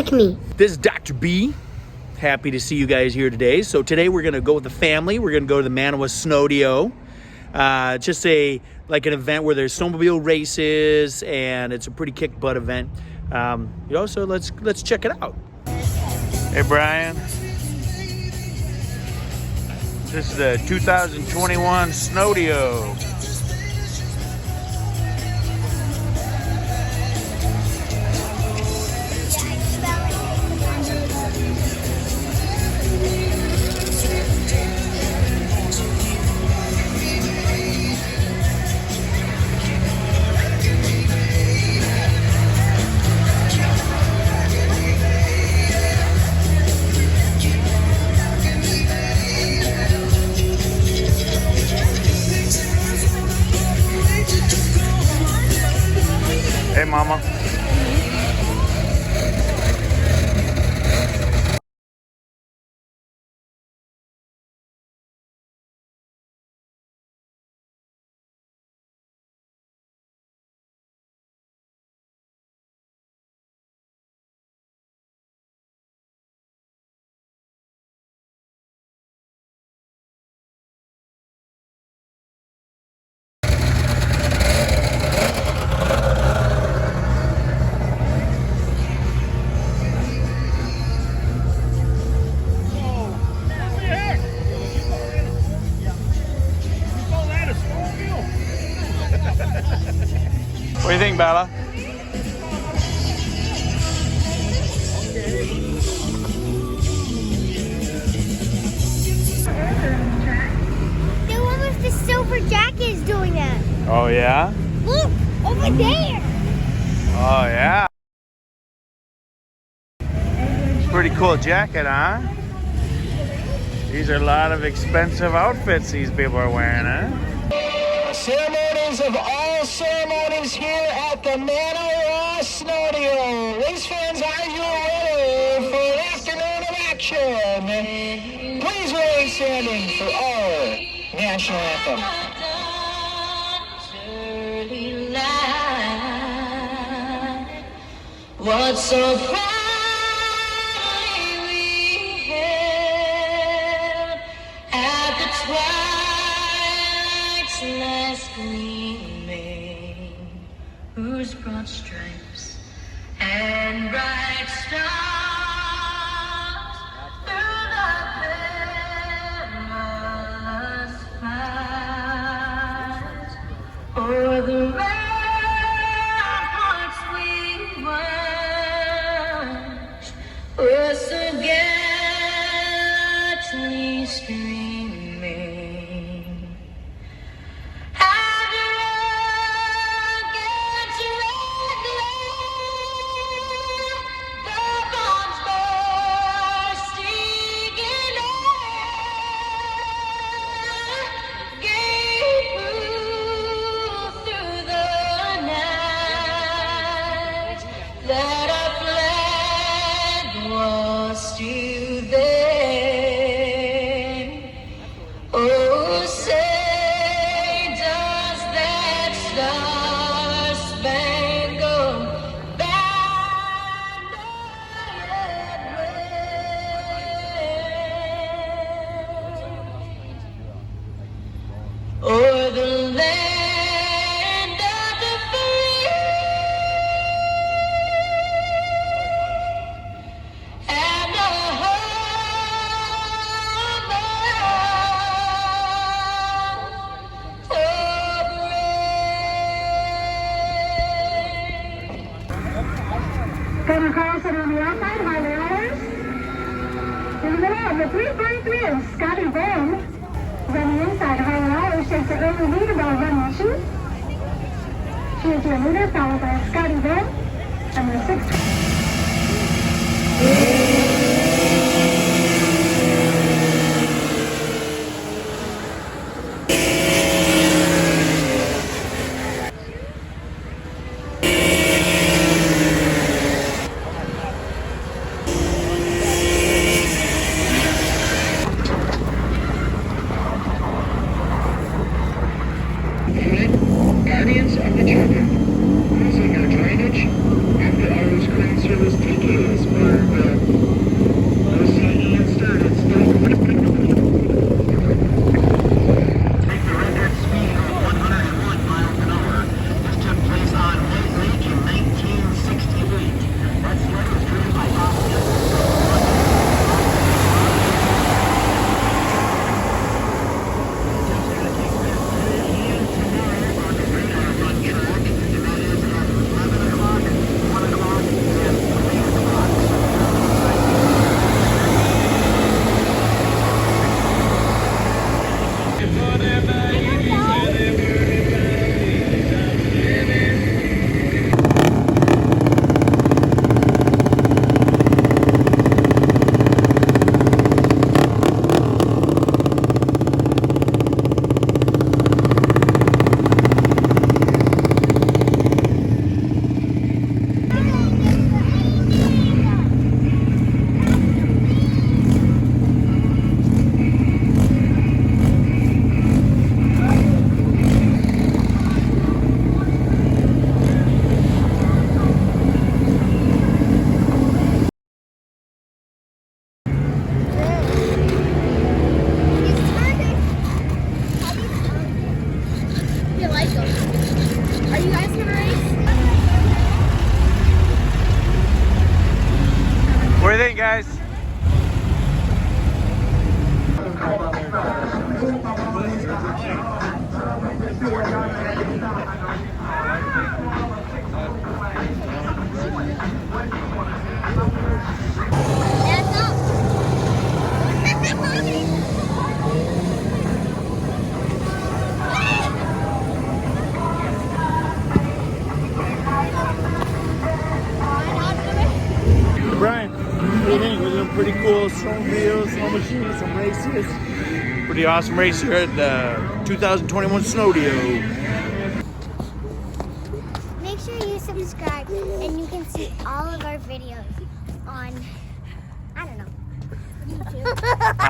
flick me. This is Dr. B. Happy to see you guys here today. So today we're going to go with the family. We're going to go to the Manawa Snowdeo. Just an event where there's snowmobile races, and it's a pretty kick butt event. So let's check it out. Hey Brian. This is the 2021 Snowdeo. Hey, Mama. What do you think, Bella? The one with the silver jacket is doing that. Oh, yeah? Look, over there. Oh, yeah. Pretty cool jacket, huh? These are a lot of expensive outfits these people are wearing, huh? Ceremonies of all ceremonies here at the Manawa Snowdeo. Race fans, are you ready for an afternoon of action? Please remain standing for our national anthem. What's so proudly we hailed at the twilight's last gleaming, whose broad stripes and bright stars through the perilous fight o'er the ramparts we watched, were so gallantly streaming. And the rocket's red glare, the bombs bursting in air, gave proof through the night that our flag was still there. Oh, say does that star-spangled banner yet wave o'er the land of the free and the home of brave. Gonna cross it on the outside, Harley Hours. In the middle of the 343 is Scotty Bone. On the inside, Harley Hours takes the early lead about running shoot. She is your leader, followed by Scotty Bone, number 6. Guardians of the Children. Using our drainage, after hours clean service TKs by Brian, what do you think? We're doing pretty cool snowmobiles, snow machines, some races. Pretty awesome race here at the 2021 Snowdeo. Make sure you subscribe and you can see all of our videos on, I don't know, YouTube.